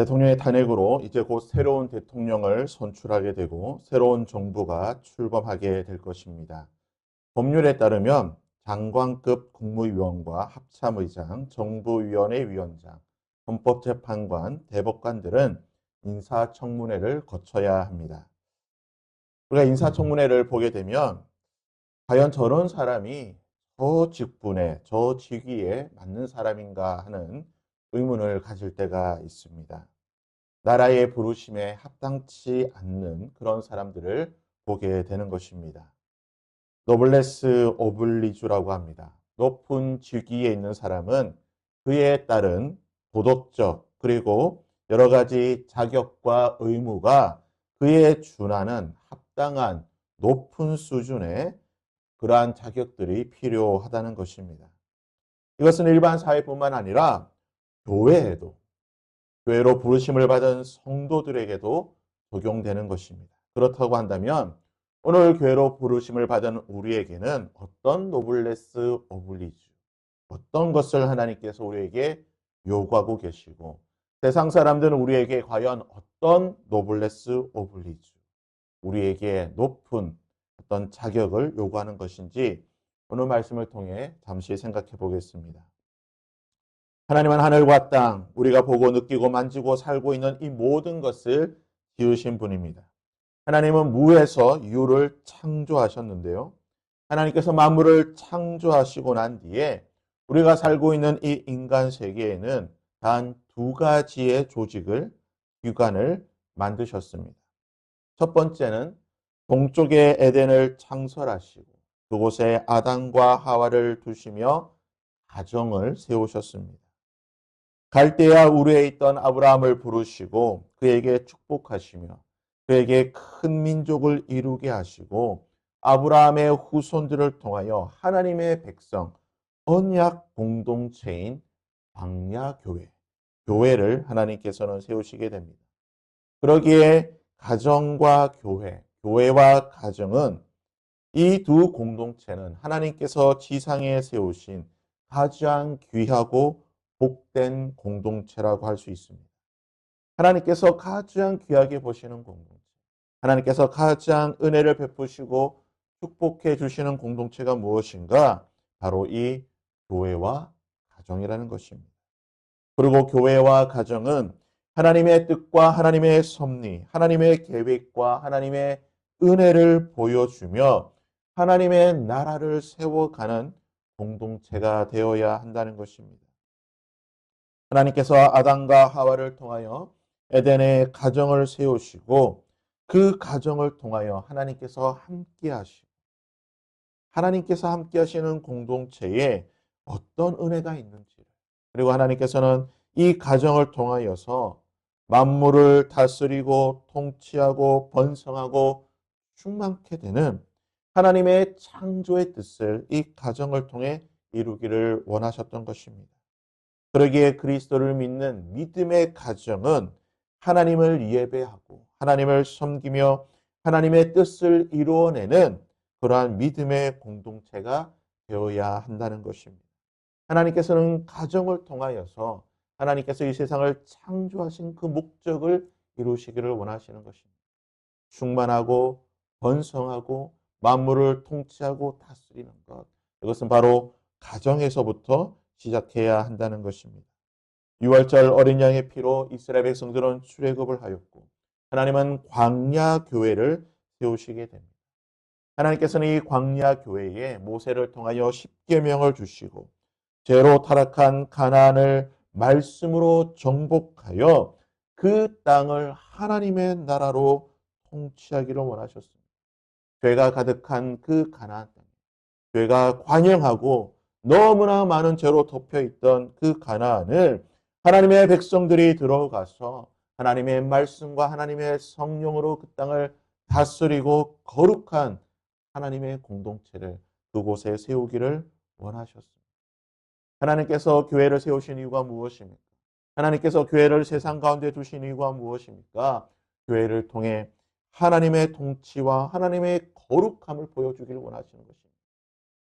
대통령의 탄핵으로 이제 곧 새로운 대통령을 선출하게 되고 새로운 정부가 출범하게 될 것입니다. 법률에 따르면 장관급 국무위원과 합참의장, 정부위원회 위원장, 헌법재판관, 대법관들은 인사청문회를 거쳐야 합니다. 우리가 인사청문회를 보게 되면 과연 저런 사람이 저 직분에, 저 직위에 맞는 사람인가 하는 의문을 가질 때가 있습니다. 나라의 부르심에 합당치 않는 그런 사람들을 보게 되는 것입니다. 노블레스 오블리주라고 합니다. 높은 직위에 있는 사람은 그에 따른 도덕적 그리고 여러 가지 자격과 의무가 그에 준하는 합당한 높은 수준의 그러한 자격들이 필요하다는 것입니다. 이것은 일반 사회뿐만 아니라 교회에도, 교회로 부르심을 받은 성도들에게도 적용되는 것입니다. 그렇다고 한다면 오늘 교회로 부르심을 받은 우리에게는 어떤 노블레스 오블리주, 어떤 것을 하나님께서 우리에게 요구하고 계시고 세상 사람들은 우리에게 과연 어떤 노블레스 오블리주, 우리에게 높은 어떤 자격을 요구하는 것인지 오늘 말씀을 통해 잠시 생각해 보겠습니다. 하나님은 하늘과 땅, 우리가 보고 느끼고 만지고 살고 있는 이 모든 것을 지으신 분입니다. 하나님은 무에서 유를 창조하셨는데요. 하나님께서 만물을 창조하시고 난 뒤에 우리가 살고 있는 이 인간 세계에는 단 두 가지의 조직을, 기관을 만드셨습니다. 첫 번째는 동쪽의 에덴을 창설하시고 그곳에 아담과 하와를 두시며 가정을 세우셨습니다. 갈대아 우르에 있던 아브라함을 부르시고 그에게 축복하시며 그에게 큰 민족을 이루게 하시고 아브라함의 후손들을 통하여 하나님의 백성, 언약 공동체인 광야교회, 교회를 하나님께서는 세우시게 됩니다. 그러기에 가정과 교회, 교회와 가정은 이 두 공동체는 하나님께서 지상에 세우신 가장 귀하고 복된 공동체라고 할 수 있습니다. 하나님께서 가장 귀하게 보시는 공동체, 하나님께서 가장 은혜를 베푸시고 축복해 주시는 공동체가 무엇인가? 바로 이 교회와 가정이라는 것입니다. 그리고 교회와 가정은 하나님의 뜻과 하나님의 섭리, 하나님의 계획과 하나님의 은혜를 보여주며 하나님의 나라를 세워가는 공동체가 되어야 한다는 것입니다. 하나님께서 아담과 하와를 통하여 에덴의 가정을 세우시고 그 가정을 통하여 하나님께서 함께 하시는 공동체에 어떤 은혜가 있는지, 그리고 하나님께서는 이 가정을 통하여서 만물을 다스리고 통치하고 번성하고 충만케 되는 하나님의 창조의 뜻을 이 가정을 통해 이루기를 원하셨던 것입니다. 그러기에 그리스도를 믿는 믿음의 가정은 하나님을 예배하고 하나님을 섬기며 하나님의 뜻을 이루어내는 그러한 믿음의 공동체가 되어야 한다는 것입니다. 하나님께서는 가정을 통하여서 하나님께서 이 세상을 창조하신 그 목적을 이루시기를 원하시는 것입니다. 충만하고 번성하고 만물을 통치하고 다스리는 것. 이것은 바로 가정에서부터 시작해야 한다는 것입니다. 6월절 어린 양의 피로 이스라엘 백성들은 출애굽을 하였고 하나님은 광야 교회를 세우시게 됩니다. 하나님께서는 이 광야 교회에 모세를 통하여 십계명을 주시고 죄로 타락한 가나안을 말씀으로 정복하여 그 땅을 하나님의 나라로 통치하기를 원하셨습니다. 죄가 가득한 그 가나안 땅, 죄가 관영하고 너무나 많은 죄로 덮여 있던 그 가나안을 하나님의 백성들이 들어가서 하나님의 말씀과 하나님의 성령으로 그 땅을 다스리고 거룩한 하나님의 공동체를 그곳에 세우기를 원하셨습니다. 하나님께서 교회를 세우신 이유가 무엇입니까? 하나님께서 교회를 세상 가운데 두신 이유가 무엇입니까? 교회를 통해 하나님의 통치와 하나님의 거룩함을 보여주기를 원하시는 것입니다.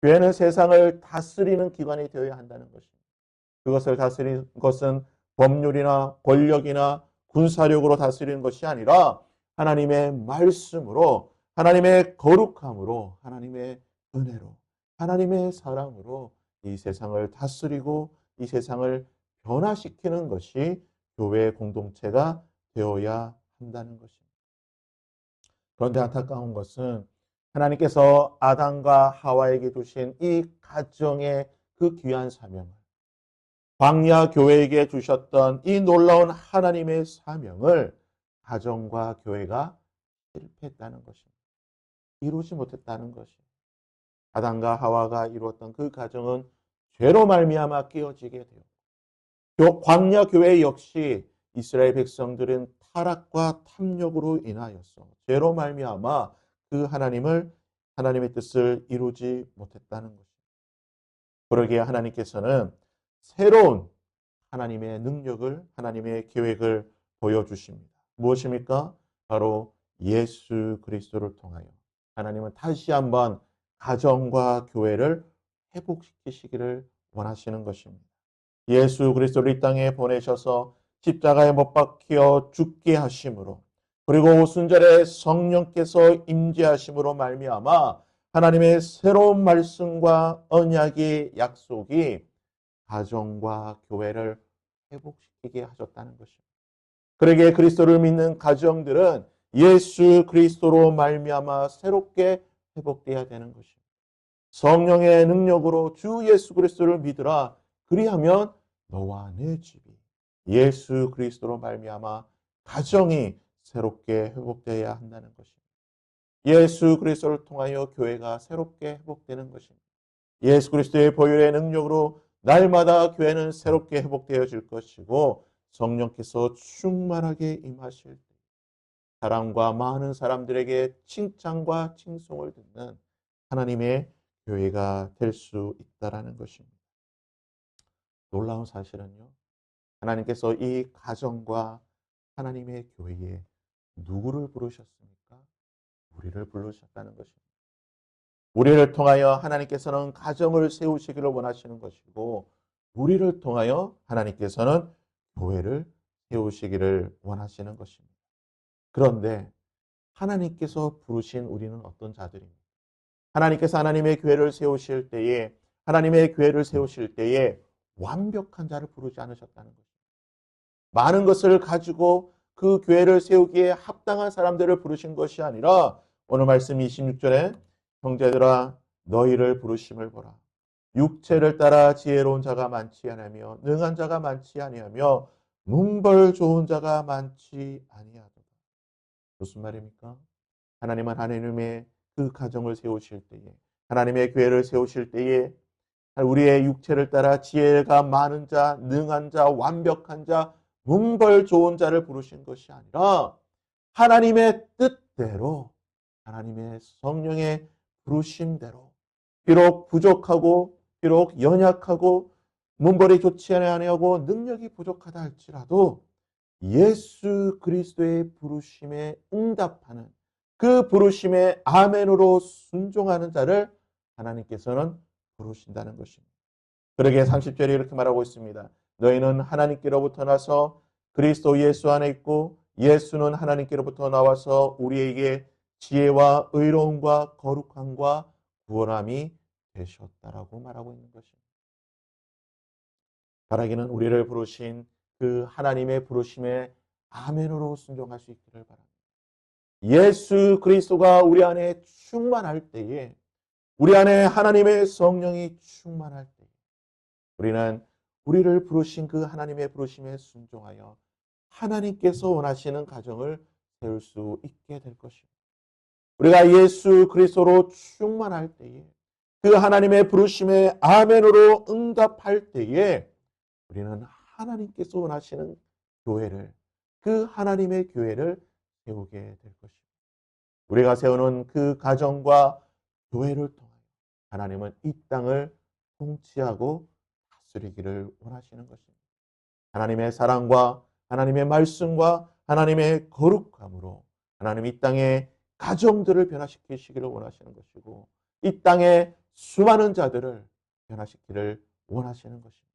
교회는 세상을 다스리는 기관이 되어야 한다는 것입니다. 그것을 다스리는 것은 법률이나 권력이나 군사력으로 다스리는 것이 아니라 하나님의 말씀으로, 하나님의 거룩함으로, 하나님의 은혜로, 하나님의 사랑으로 이 세상을 다스리고 이 세상을 변화시키는 것이 교회 공동체가 되어야 한다는 것입니다. 그런데 안타까운 것은 하나님께서 아담과 하와에게 주신 이 가정의 그 귀한 사명을, 광야 교회에게 주셨던 이 놀라운 하나님의 사명을 가정과 교회가 실패했다는 것입니다. 이루지 못했다는 것입니다. 아담과 하와가 이루었던 그 가정은 죄로 말미암아 깨어지게 되었고, 광야 교회 역시 이스라엘 백성들은 타락과 탐욕으로 인하여서 죄로 말미암아 그 하나님의 뜻을 이루지 못했다는 것입니다. 그러기에 하나님께서는 새로운 하나님의 능력을, 하나님의 계획을 보여주십니다. 무엇입니까? 바로 예수 그리스도를 통하여 하나님은 다시 한번 가정과 교회를 회복시키시기를 원하시는 것입니다. 예수 그리스도를 이 땅에 보내셔서 십자가에 못 박혀 죽게 하심으로, 그리고 오순절에 성령께서 임재하심으로 말미암아 하나님의 새로운 말씀과 언약의 약속이 가정과 교회를 회복시키게 하셨다는 것입니다. 그러기에 그리스도를 믿는 가정들은 예수 그리스도로 말미암아 새롭게 회복되어야 되는 것입니다. 성령의 능력으로 주 예수 그리스도를 믿으라. 그리하면 너와 내 집이 예수 그리스도로 말미암아 가정이 새롭게 회복되어야 한다는 것입니다. 예수 그리스도를 통하여 교회가 새롭게 회복되는 것입니다. 예수 그리스도의 보혈의 능력으로 날마다 교회는 새롭게 회복되어질 것이고, 성령께서 충만하게 임하실 때 사랑과 많은 사람들에게 칭찬과 칭송을 듣는 하나님의 교회가 될 수 있다라는 것입니다. 놀라운 사실은요, 하나님께서 이 가정과 하나님의 교회에 누구를 부르셨습니까? 우리를 부르셨다는 것입니다. 우리를 통하여 하나님께서는 가정을 세우시기를 원하시는 것이고, 우리를 통하여 하나님께서는 교회를 세우시기를 원하시는 것입니다. 그런데 하나님께서 부르신 우리는 어떤 자들입니까? 하나님께서 하나님의 교회를 세우실 때에, 하나님의 교회를 세우실 때에 완벽한 자를 부르지 않으셨다는 것입니다. 많은 것을 가지고 그 교회를 세우기에 합당한 사람들을 부르신 것이 아니라, 오늘 말씀 26절에 형제들아 너희를 부르심을 보라. 육체를 따라 지혜로운 자가 많지 아니하며 능한 자가 많지 아니하며 문벌 좋은 자가 많지 아니하도다. 무슨 말입니까? 하나님은 하나님의 그 가정을 세우실 때에, 하나님의 교회를 세우실 때에 우리의 육체를 따라 지혜가 많은 자, 능한 자, 완벽한 자, 문벌 좋은 자를 부르신 것이 아니라 하나님의 뜻대로, 하나님의 성령의 부르심대로, 비록 부족하고 비록 연약하고 문벌이 좋지 아니하고 능력이 부족하다 할지라도 예수 그리스도의 부르심에 응답하는, 그 부르심에 아멘으로 순종하는 자를 하나님께서는 부르신다는 것입니다. 그러기에 30절에 이렇게 말하고 있습니다. 너희는 하나님께로부터 나서 그리스도 예수 안에 있고 예수는 하나님께로부터 나와서 우리에게 지혜와 의로움과 거룩함과 구원함이 되셨다라고 말하고 있는 것입니다. 바라기는 우리를 부르신 그 하나님의 부르심에 아멘으로 순종할 수 있기를 바랍니다. 예수 그리스도가 우리 안에 충만할 때에, 우리 안에 하나님의 성령이 충만할 때에 우리는 우리를 부르신 그 하나님의 부르심에 순종하여 하나님께서 원하시는 가정을 세울 수 있게 될 것입니다. 우리가 예수 그리스도로 충만할 때에, 그 하나님의 부르심에 아멘으로 응답할 때에 우리는 하나님께서 원하시는 교회를, 그 하나님의 교회를 세우게 될 것입니다. 우리가 세우는 그 가정과 교회를 통하여 하나님은 이 땅을 통치하고 다스리기를 원하시는 것입니다. 하나님의 사랑과 하나님의 말씀과 하나님의 거룩함으로 하나님 이 땅의 가정들을 변화시키시기를 원하시는 것이고, 이 땅의 수많은 자들을 변화시키기를 원하시는 것입니다.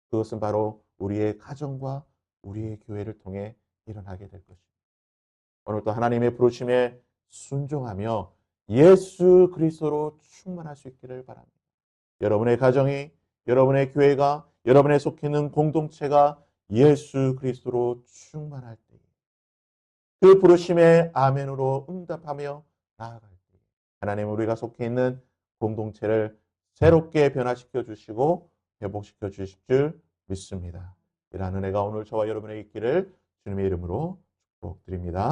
그것은 바로 우리의 가정과 우리의 교회를 통해 일어나게 될 것입니다. 오늘도 하나님의 부르심에 순종하며 예수 그리스도로 충만할 수 있기를 바랍니다. 여러분의 가정이, 여러분의 교회가, 여러분의 속해 있는 공동체가 예수 그리스도로 충만할 때, 그 부르심에 아멘으로 응답하며 나아갈 때, 하나님 우리가 속해 있는 공동체를 새롭게 변화시켜 주시고 회복시켜 주실 줄 믿습니다. 이러한 은혜가 오늘 저와 여러분에게 있기를 주님의 이름으로 축복드립니다.